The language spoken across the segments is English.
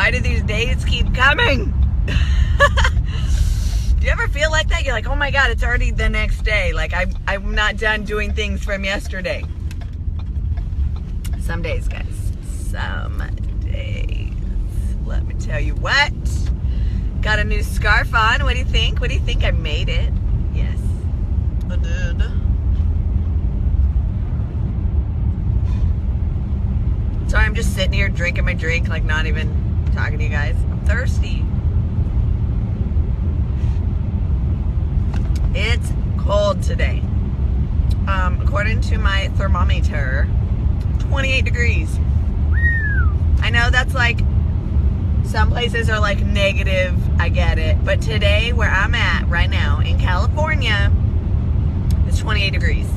Why do these days keep coming? Do you ever feel like that? You're like, oh my God, it's already the next day. Like I'm not done doing things from yesterday. Some days, guys. Some days. Let me tell you what. Got a new scarf on. What do you think? What do you think? I made it. Yes, I did. Sorry, I'm just sitting here drinking my drink, like not even talking to you guys. I'm thirsty. It's cold today. According to my thermometer, 28 degrees. I know that's like, some places are like negative, I get it. But today, where I'm at right now in California, it's 28 degrees.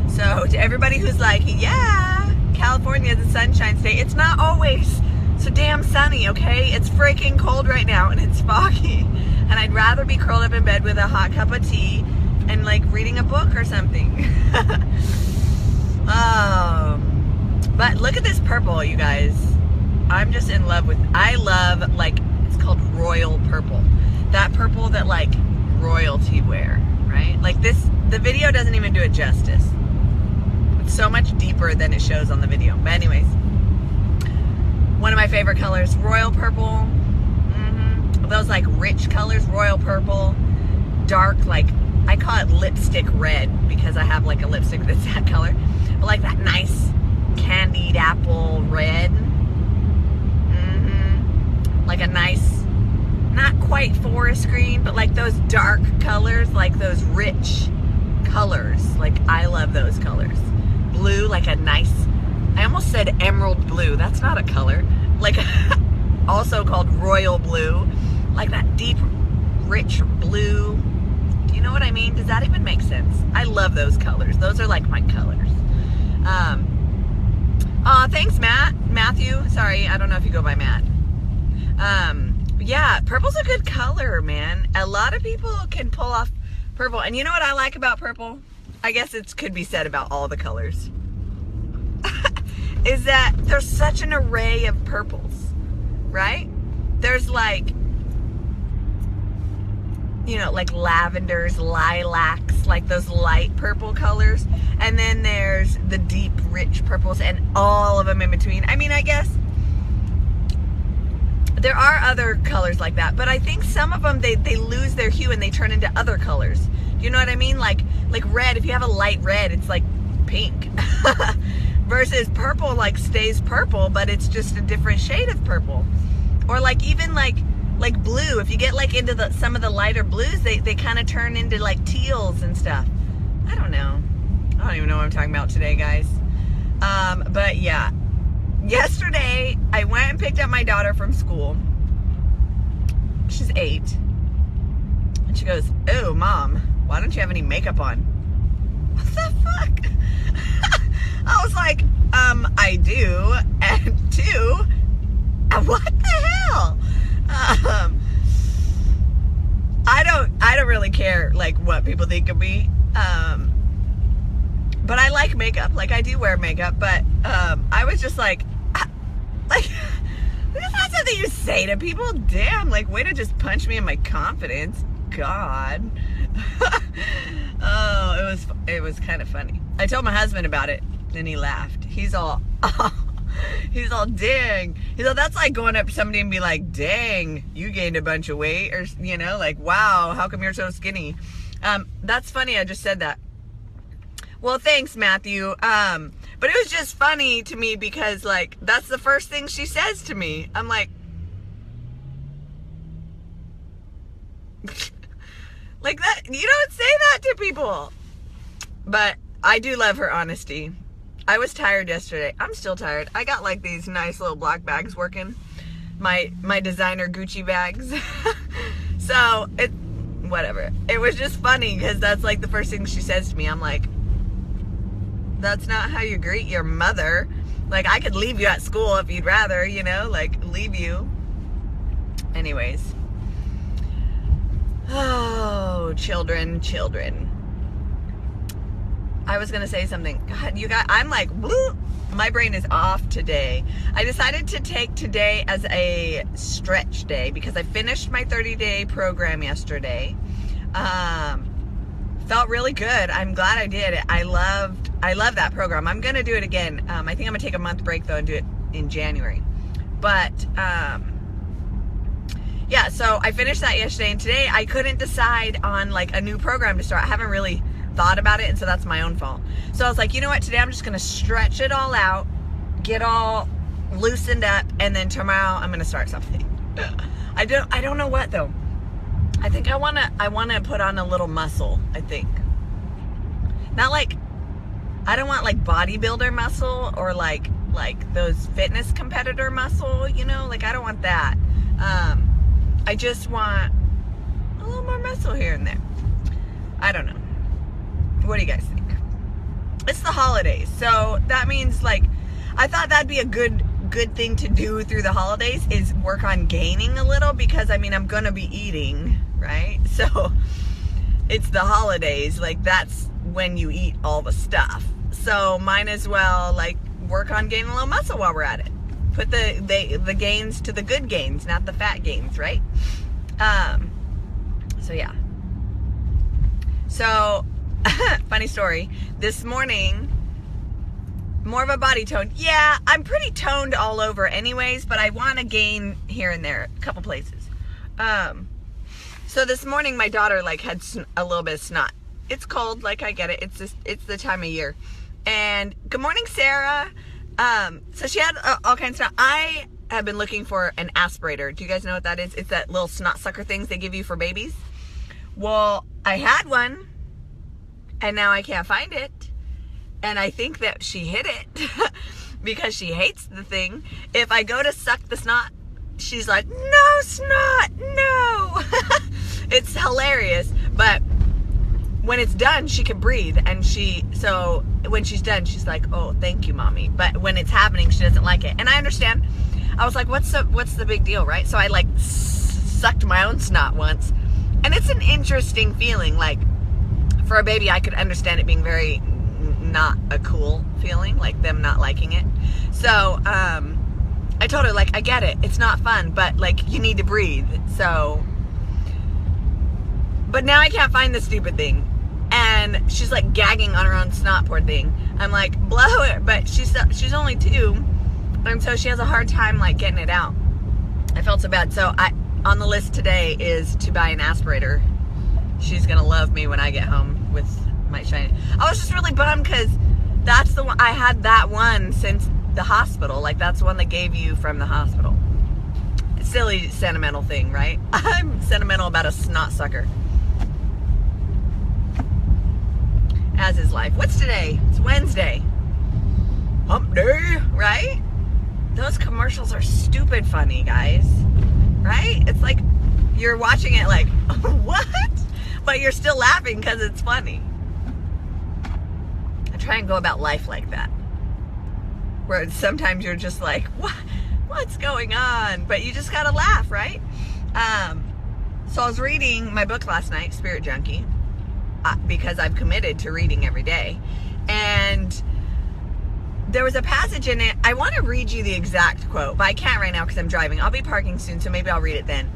So to everybody who's like, yeah, California is a sunshine state, it's not always so damn sunny, okay? It's freaking cold right now and it's foggy. And I'd rather be curled up in bed with a hot cup of tea and like reading a book or something. But look at this purple, you guys. I'm just in love with, I love, like, it's called royal purple. That purple that like royalty wear, right? Like this, the video doesn't even do it justice. It's so much deeper than it shows on the video. But anyways, one of my favorite colors, royal purple. Those like rich colors, royal purple, dark, like, I call it lipstick red because I have like a lipstick that's that color. But like that nice candied apple red. Like a nice, not quite forest green, but like those dark colors, like those rich colors. Like I love those colors. Blue, like a nice, I almost said emerald blue. That's not a color. Like also called royal blue. Like that deep, rich blue. Do you know what I mean? Does that even make sense? I love those colors. Those are like my colors. Thanks, Matthew. Sorry, I don't know if you go by Matt. Yeah, purple's a good color, man. A lot of people can pull off purple. And you know what I like about purple? I guess it could be said about all the colors. Is that there's such an array of purples, right? There's like, you know, like lavenders, lilacs, like those light purple colors. And then there's the deep, rich purples and all of them in between. I mean, I guess there are other colors like that, but I think some of them, they lose their hue and they turn into other colors. Do you know what I mean? Like red, if you have a light red, it's like pink. Versus purple, like stays purple, but it's just a different shade of purple. Or like even like blue, if you get like into some of the lighter blues, they kind of turn into like teals and stuff. I don't know. I don't even know what I'm talking about today, guys. But yeah. Yesterday, I went and picked up my daughter from school. She's 8. And she goes, "Oh, Mom, why don't you have any makeup on?" What the fuck? I was like, I do. And 2, what the hell? I don't really care, like, what people think of me. But I like makeup. Like, I do wear makeup. But I was just like, that's not something you say to people. Damn, like, way to just punch me in my confidence. God. Oh, it was kind of funny. I told my husband about it, and he laughed. He's all, dang. He's all, that's like going up to somebody and be like, dang, you gained a bunch of weight, or, you know, like, wow, how come you're so skinny? That's funny, I just said that. Well, thanks, Matthew. But it was just funny to me because, like, that's the first thing she says to me. I'm like, like that, you don't say that to people. But I do love her honesty. I was tired yesterday. I'm still tired. I got like these nice little black bags working. My designer Gucci bags. So, whatever. It was just funny because that's like the first thing she says to me. I'm like, that's not how you greet your mother. Like, I could leave you at school if you'd rather, you know, like, leave you. Anyways. Oh, children. I was gonna say something. God, you guys, I'm like, woo, my brain is off today. I decided to take today as a stretch day because I finished my 30-day program yesterday. Felt really good. I'm glad I did it. I love that program. I'm gonna do it again. I think I'm gonna take a month break though and do it in January. But yeah, so I finished that yesterday, and today I couldn't decide on like a new program to start. I haven't really thought about it, and so that's my own fault. So I was like, you know what, today I'm just gonna stretch it all out, get all loosened up, and then tomorrow I'm gonna start something. I don't know what though. I think I wanna put on a little muscle, I think. Not like, I don't want like bodybuilder muscle or like those fitness competitor muscle, you know, like I don't want that. I just want a little more muscle here and there. I don't know. What do you guys think? It's the holidays, so that means like, I thought that'd be a good thing to do through the holidays is work on gaining a little, because I mean, I'm gonna be eating, right? So it's the holidays, like that's when you eat all the stuff. So might as well like work on gaining a little muscle while we're at it. Put the gains to the good gains, not the fat gains, right? So yeah. So, funny story. This morning, more of a body tone. Yeah, I'm pretty toned all over anyways, but I want to gain here and there, a couple places. So this morning, my daughter like had a little bit of snot. It's cold, like I get it. It's the time of year. And good morning, Sarah. So she had all kinds of snot. I have been looking for an aspirator. Do you guys know what that is? It's that little snot sucker things they give you for babies. Well, I had one, and now I can't find it. And I think that she hid it because she hates the thing. If I go to suck the snot, she's like, no snot, no. It's hilarious. But when it's done, she can breathe. And so when she's done, she's like, oh, thank you, mommy. But when it's happening, she doesn't like it. And I understand. I was like, what's the big deal, right? So I like sucked my own snot once. And it's an interesting feeling. Like for a baby, I could understand it being very not a cool feeling, like them not liking it. So I told her, like, I get it, it's not fun, but like you need to breathe. So, but now I can't find the stupid thing, and she's like gagging on her own snot, poor thing. I'm like, blow it, but she's only 2, and so she has a hard time like getting it out. I felt so bad. So on the list today is to buy an aspirator. She's gonna love me when I get home with my shiny. I was just really bummed because that's the one I had, that one since the hospital. Like that's the one they gave you from the hospital. Silly sentimental thing, right? I'm sentimental about a snot sucker. As is life. What's today? It's Wednesday. Hump day, right? Those commercials are stupid funny, guys. Right? It's like you're watching it like, what? But you're still laughing because it's funny. I try and go about life like that. Where sometimes you're just like, what's going on? But you just gotta laugh, right? So I was reading my book last night, Spirit Junkie, because I've committed to reading every day. And there was a passage in it. I want to read you the exact quote, but I can't right now because I'm driving. I'll be parking soon, so maybe I'll read it then.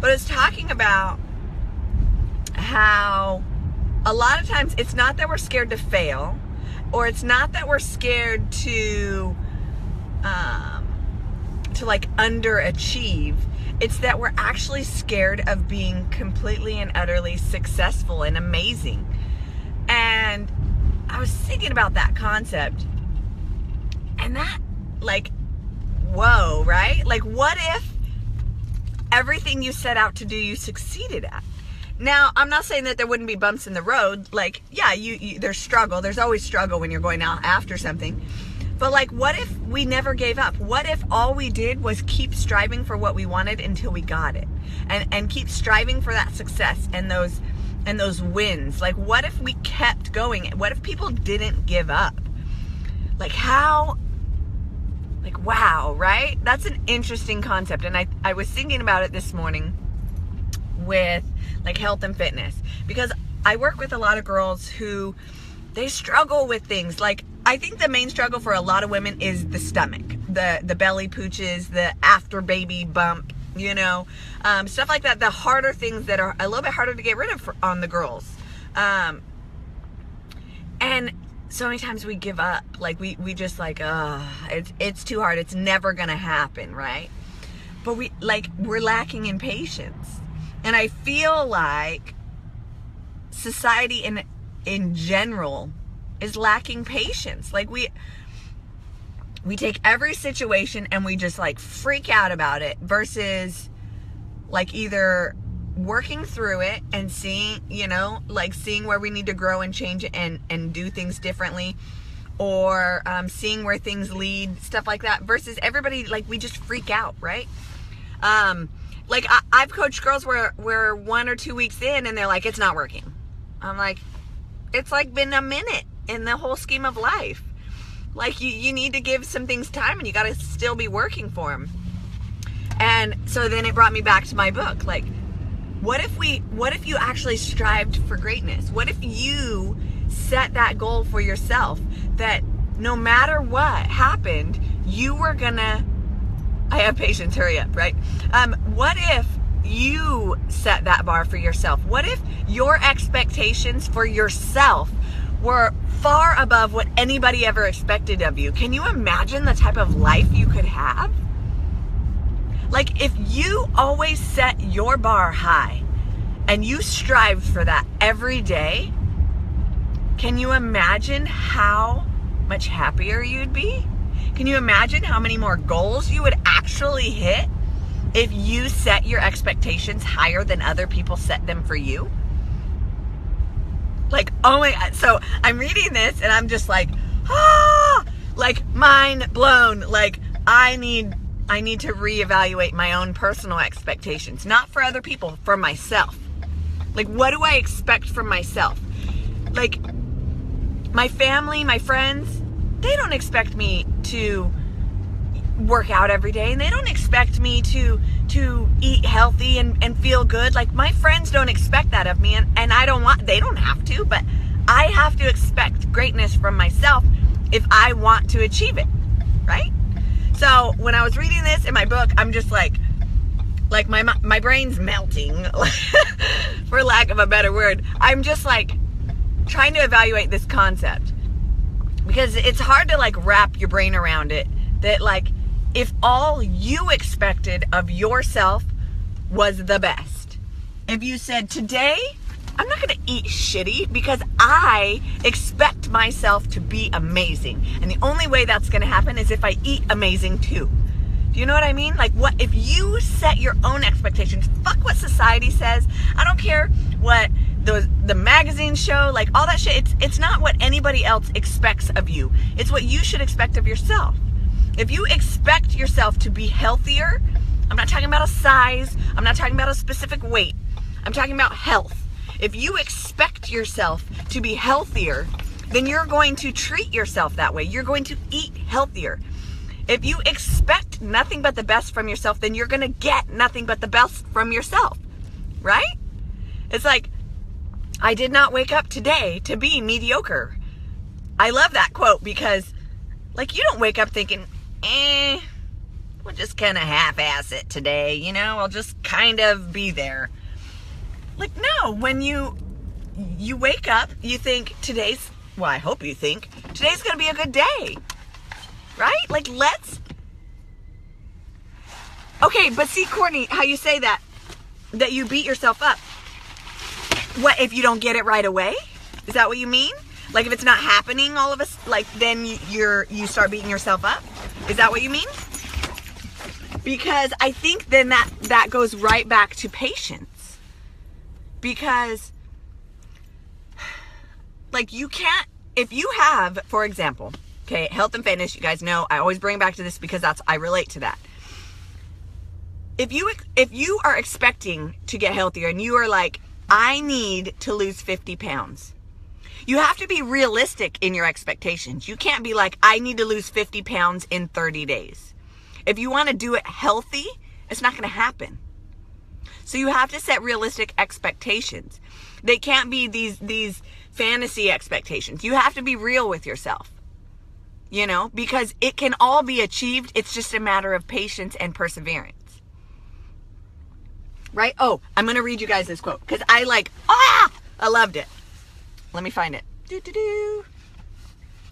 But it's talking about how a lot of times it's not that we're scared to fail, or it's not that we're scared to like underachieve. It's that we're actually scared of being completely and utterly successful and amazing. And I was thinking about that concept, and that, like, whoa, right? Like, what if everything you set out to do, you succeeded at? Now, I'm not saying that there wouldn't be bumps in the road. Like, yeah, there's struggle. There's always struggle when you're going out after something. But like, what if we never gave up? What if all we did was keep striving for what we wanted until we got it? And keep striving for that success and those wins. Like, what if we kept going? What if people didn't give up? Like, how, like, wow, right? That's an interesting concept. And I was thinking about it this morning with like health and fitness, because I work with a lot of girls who they struggle with things. Like, I think the main struggle for a lot of women is the stomach, the belly pooches, the after baby bump, stuff like that. The harder things that are a little bit harder to get rid of on the girls. And so many times we give up. Like, we just like, it's too hard. It's never going to happen, right? But we're lacking in patience. And I feel like society in general is lacking patience. Like, we take every situation and we just like freak out about it, versus like either working through it and seeing where we need to grow and change and do things differently, or seeing where things lead, stuff like that, versus everybody, like, we just freak out, right? Like, I've coached girls where 1 or 2 weeks in and they're like, it's not working. I'm like, it's like been a minute in the whole scheme of life. Like, you need to give some things time, and you got to still be working for them. And so then it brought me back to my book. Like, what if you actually strived for greatness? What if you set that goal for yourself, that no matter what happened, you were gonna, I have patience, hurry up, right? What if you set that bar for yourself? What if your expectations for yourself were far above what anybody ever expected of you? Can you imagine the type of life you could have? Like, if you always set your bar high and you strived for that every day, can you imagine how much happier you'd be? Can you imagine how many more goals you would actually hit if you set your expectations higher than other people set them for you? Like, oh my God. So I'm reading this and I'm just like, like, mind blown. Like, I need to reevaluate my own personal expectations, not for other people, for myself. Like, what do I expect from myself? Like, my family, my friends, they don't expect me to work out every day, and they don't expect me to eat healthy and feel good. Like, my friends don't expect that of me, and they don't have to, but I have to expect greatness from myself if I want to achieve it, right? So when I was reading this in my book, I'm just like my brain's melting, for lack of a better word. I'm just like trying to evaluate this concept, because it's hard to like wrap your brain around it, that like, if all you expected of yourself was the best, if you said, today I'm not going to eat shitty because I expect myself to be amazing, and the only way that's going to happen is if I eat amazing too. Do you know what I mean? Like, what if you set your own expectations? Fuck what society says. I don't care what the magazines show, like all that shit. It's not what anybody else expects of you. It's what you should expect of yourself. If you expect yourself to be healthier, I'm not talking about a size, I'm not talking about a specific weight, I'm talking about health. If you expect yourself to be healthier, then you're going to treat yourself that way. You're going to eat healthier. If you expect nothing but the best from yourself, then you're going to get nothing but the best from yourself, right? It's like, I did not wake up today to be mediocre. I love that quote, because like, you don't wake up thinking, we'll just kind of half-ass it today, I'll just kind of be there. Like, no, when you wake up, you think I hope you think today's going to be a good day, right? Like, okay, but see, Courtney, how you say that you beat yourself up. What, if you don't get it right away? Is that what you mean? Like, if it's not happening all of us, like, then you start beating yourself up? Is that what you mean? Because I think then that goes right back to patience. Because, like, you can't, if you have, for example, okay, health and fitness, you guys know, I always bring back to this because I relate to that. If you are expecting to get healthier and you are like, I need to lose 50 pounds, you have to be realistic in your expectations. You can't be like, I need to lose 50 pounds in 30 days. If you want to do it healthy, it's not going to happen. So you have to set realistic expectations. They can't be these fantasy expectations. You have to be real with yourself, you know, because it can all be achieved. It's just a matter of patience and perseverance. Right? Oh, I'm going to read you guys this quote because I loved it. Let me find it.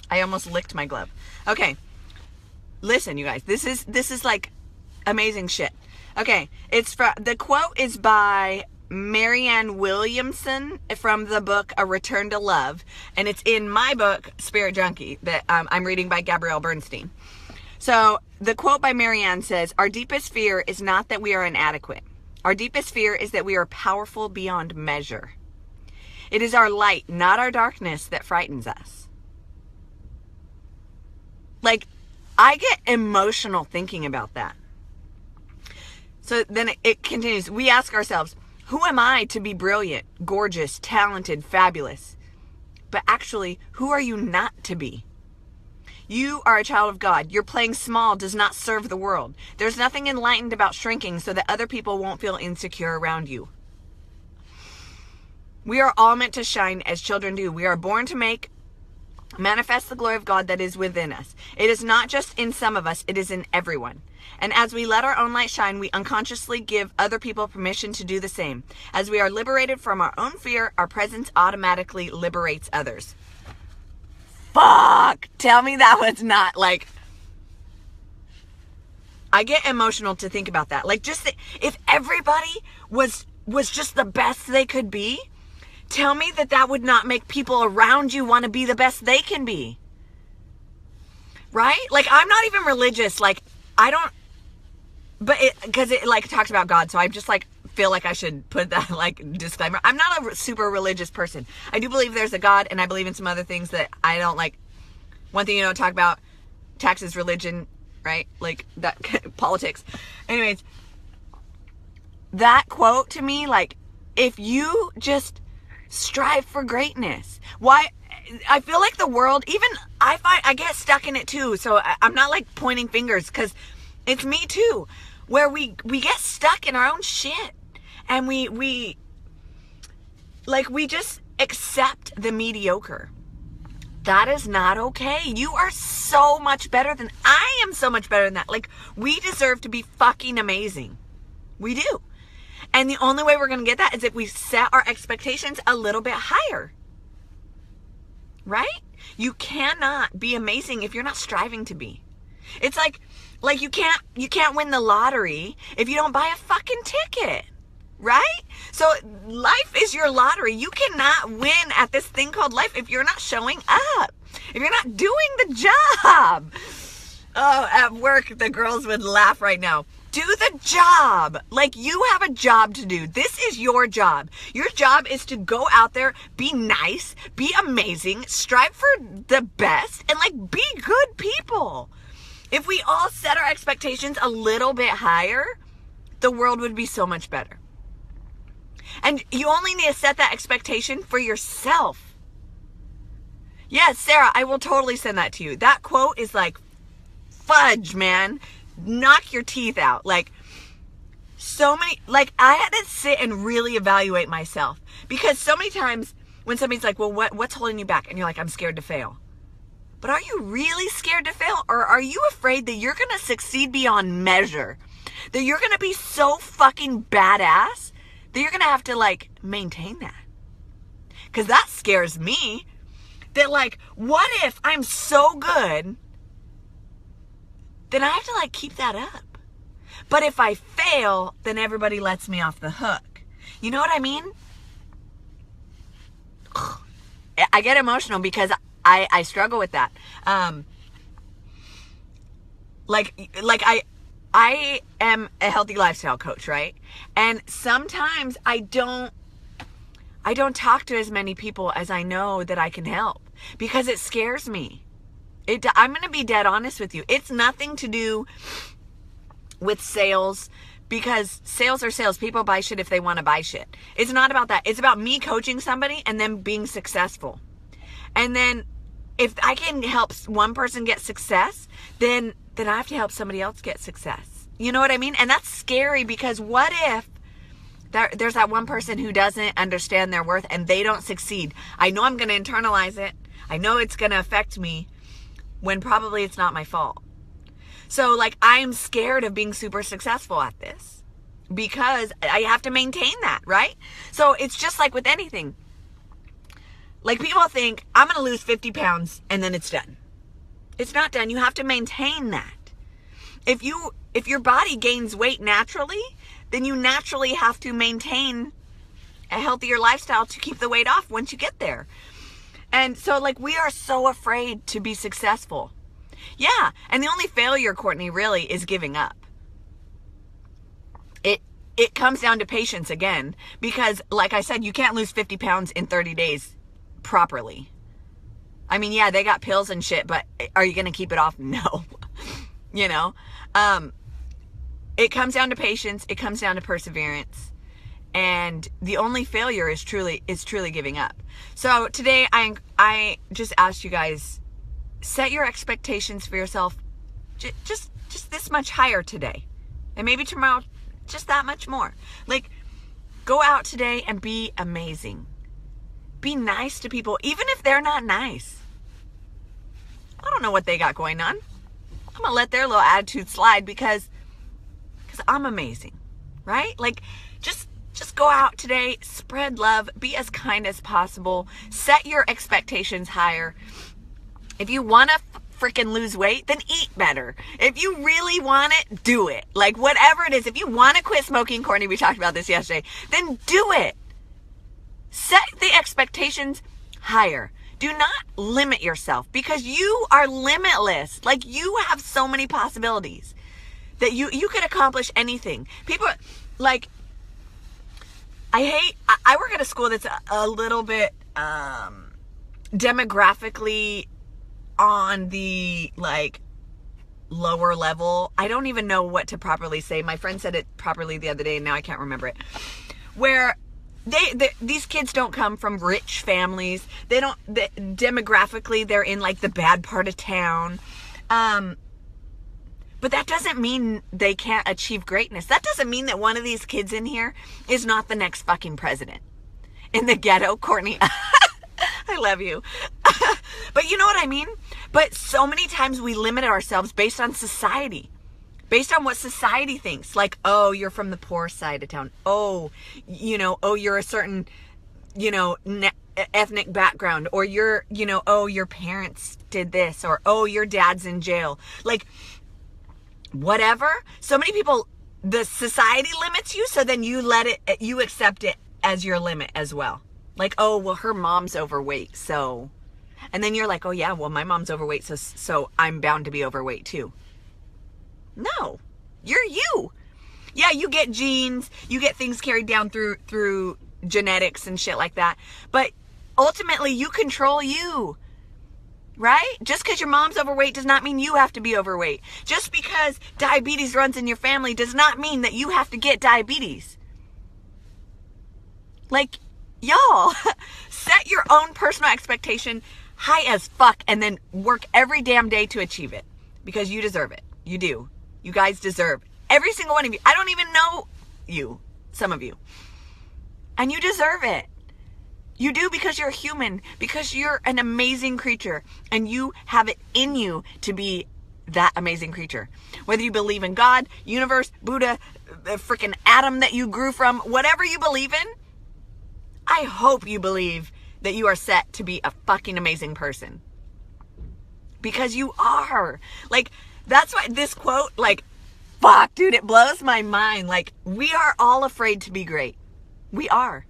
I almost licked my glove. Okay. Listen, you guys, this is like amazing shit. Okay. The quote is by Marianne Williamson from the book A Return to Love, and it's in my book Spirit Junkie that I'm reading by Gabrielle Bernstein. So the quote by Marianne says, "Our deepest fear is not that we are inadequate. Our deepest fear is that we are powerful beyond measure. It is our light, not our darkness, that frightens us." Like, I get emotional thinking about that. So then it continues. We ask ourselves, who am I to be brilliant, gorgeous, talented, fabulous? But actually, who are you not to be? You are a child of God. Your playing small does not serve the world. There's nothing enlightened about shrinking so that other people won't feel insecure around you. We are all meant to shine as children do. We are born to manifest the glory of God that is within us. It is not just in some of us, it is in everyone. And as we let our own light shine, we unconsciously give other people permission to do the same. As we are liberated from our own fear, our presence automatically liberates others. Fuck! Tell me that was not like... I get emotional to think about that. Like, just if everybody was just the best they could be, tell me that would not make people around you want to be the best they can be. Right? Like, I'm not even religious. Like, I don't... But because it like talks about God, so I just like feel like I should put that like disclaimer. I'm not a super religious person. I do believe there's a God, and I believe in some other things that I don't like. One thing you don't talk about, taxes, religion, right? Like that, politics. Anyways, that quote to me, like, if you just strive for greatness, why? I feel like the world, even I get stuck in it too. So I'm not like pointing fingers, because it's me too, where we get stuck in our own shit, and we just accept the mediocre. That is not okay. You are so much better than, I am so much better than that. Like, we deserve to be fucking amazing. We do. And the only way we're going to get that is if we set our expectations a little bit higher. Right? You cannot be amazing if you're not striving to be. It's like you can't win the lottery if you don't buy a fucking ticket. Right? So life is your lottery. You cannot win at this thing called life if you're not showing up. If you're not doing the job. Oh, at work, the girls would laugh right now. Do the job. Like, you have a job to do. This is your job. Your job is to go out there, be nice, be amazing, strive for the best, and like be good people. If we all set our expectations a little bit higher, the world would be so much better. And you only need to set that expectation for yourself. Yes, Sarah, I will totally send that to you. That quote is like, fudge, man. Knock your teeth out. Like, so many, like, I had to sit and really evaluate myself. Because so many times when somebody's like, well, what's holding you back? And you're like, I'm scared to fail. But are you really scared to fail? Or are you afraid that you're going to succeed beyond measure? That you're going to be so fucking badass that you're going to have to, like, maintain that? Because that scares me. That, like, what if I'm so good, then I have to, like, keep that up. But if I fail, then everybody lets me off the hook. You know what I mean? I get emotional because I struggle with that. I am a healthy lifestyle coach, right? And sometimes I don't talk to as many people as I know that I can help because it scares me. I'm going to be dead honest with you. It's nothing to do with sales, because sales are sales. People buy shit if they want to buy shit. It's not about that. It's about me coaching somebody and them being successful. And then if I can help one person get success, then I have to help somebody else get success. You know what I mean? And that's scary, because what if There's that one person who doesn't understand their worth and they don't succeed. I know I'm going to internalize it. I know it's going to affect me when probably it's not my fault. So like, I'm scared of being super successful at this because I have to maintain that, right? So it's just like with anything. Like, people think, I'm going to lose 50 pounds and then it's done. It's not done. You have to maintain that. If your body gains weight naturally, then you naturally have to maintain a healthier lifestyle to keep the weight off once you get there. And so like, we are so afraid to be successful. Yeah. And the only failure, Courtney, really is giving up. It comes down to patience again, because like I said, you can't lose 50 pounds in 30 days properly. I mean, yeah, they got pills and shit, but are you going to keep it off? No. You know, it comes down to patience. It comes down to perseverance. And the only failure is truly giving up. So today I just asked you guys, set your expectations for yourself just this much higher today. And maybe tomorrow, just that much more. Like, go out today and be amazing. Be nice to people, even if they're not nice. I don't know what they got going on. I'm going to let their little attitude slide because I'm amazing, right? Like, just go out today, spread love, be as kind as possible, set your expectations higher. If you want to freaking lose weight, then eat better. If you really want it, do it. Like, whatever it is, if you want to quit smoking, Courtney, we talked about this yesterday, then do it. Set the expectations higher. Do not limit yourself, because you are limitless. Like, you have so many possibilities that you could accomplish anything. People, like, I work at a school that's a little bit demographically on the, like, lower level. I don't even know what to properly say. My friend said it properly the other day, and now I can't remember it. Where these kids don't come from rich families. Demographically, they're in, like, the bad part of town. But that doesn't mean they can't achieve greatness. That doesn't mean that one of these kids in here is not the next fucking president. In the ghetto, Courtney. I love you. But you know what I mean? But so many times we limit ourselves based on society. Based on what society thinks. Like, oh, you're from the poor side of town. Oh, you're a certain, ethnic background. Or you're, oh, your parents did this. Or, oh, your dad's in jail. Like, whatever. So many people, the society limits you, so then you accept it as your limit as well. Like, oh, well, her mom's overweight, so, and then you're like, oh yeah, well, my mom's overweight, so I'm bound to be overweight too. No, you're you. Yeah, you get genes, you get things carried down through genetics and shit like that, but ultimately you control you. Right? Just because your mom's overweight does not mean you have to be overweight. Just because diabetes runs in your family does not mean that you have to get diabetes. Like, y'all, set your own personal expectation high as fuck and then work every damn day to achieve it. Because you deserve it. You do. You guys deserve every single one of you. I don't even know you, some of you. And you deserve it. You do, because you're human, because you're an amazing creature, and you have it in you to be that amazing creature. Whether you believe in God, universe, Buddha, the freaking atom that you grew from, whatever you believe in, I hope you believe that you are set to be a fucking amazing person. Because you are. Like, that's why this quote, like, fuck, dude, it blows my mind. Like, we are all afraid to be great. We are.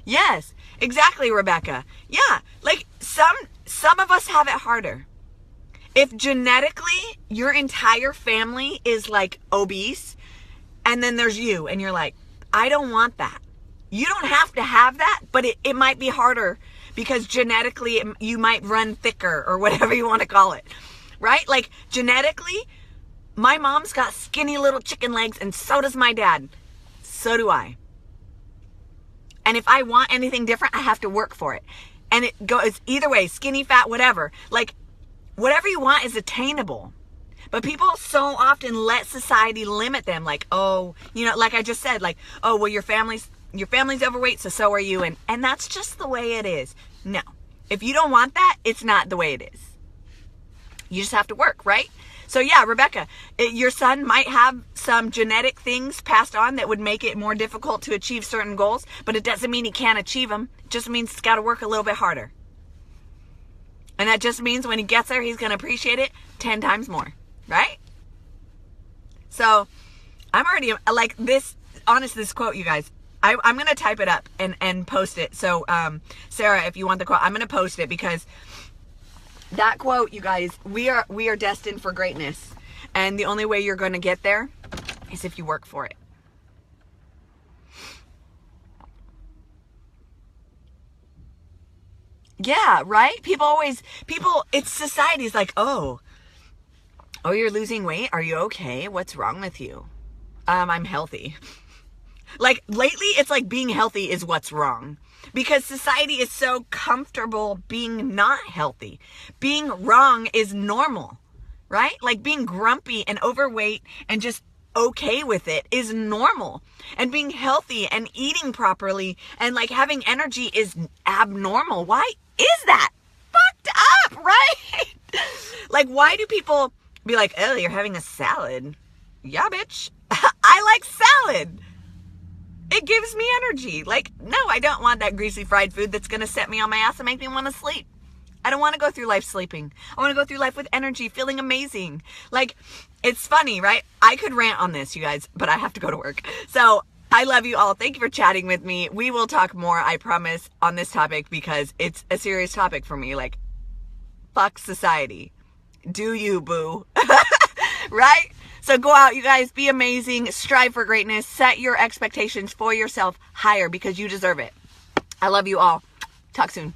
Yes, exactly, Rebecca. Yeah, like, some of us have it harder. If genetically your entire family is, like, obese, and then there's you, and you're like, I don't want that. You don't have to have that, but it might be harder because genetically you might run thicker or whatever you want to call it, right? Like, genetically, my mom's got skinny little chicken legs, and so does my dad. So do I. And if I want anything different, I have to work for it. And it goes either way, skinny, fat, whatever. Like, whatever you want is attainable. But people so often let society limit them. Like, oh, like I just said, like, oh, well, your family's overweight, so are you. And that's just the way it is. No. If you don't want that, it's not the way it is. You just have to work, right? So yeah, Rebecca, your son might have some genetic things passed on that would make it more difficult to achieve certain goals, but it doesn't mean he can't achieve them. It just means he's got to work a little bit harder. And that just means when he gets there, he's going to appreciate it 10 times more, right? So I'm already, like this quote, you guys, I'm going to type it up and post it. So Sarah, if you want the quote, I'm going to post it because that quote, you guys, we are destined for greatness. And the only way you're going to get there is if you work for it. Yeah, right? It's society's like, oh, you're losing weight? Are you okay? What's wrong with you? I'm healthy. Like lately, it's like being healthy is what's wrong. Because society is so comfortable being not healthy. Being wrong is normal, right? Like being grumpy and overweight and just okay with it is normal. And being healthy and eating properly and like having energy is abnormal. Why is that? Fucked up, right? Like, why do people be like, oh, you're having a salad? Yeah, bitch. I like salad. It gives me energy. Like, no, I don't want that greasy fried food that's going to set me on my ass and make me want to sleep. I don't want to go through life sleeping. I want to go through life with energy, feeling amazing. Like, it's funny, right? I could rant on this, you guys, but I have to go to work. So I love you all. Thank you for chatting with me. We will talk more, I promise, on this topic because it's a serious topic for me. Like, fuck society. Do you, boo? Right? So go out, you guys, be amazing, strive for greatness, set your expectations for yourself higher because you deserve it. I love you all. Talk soon.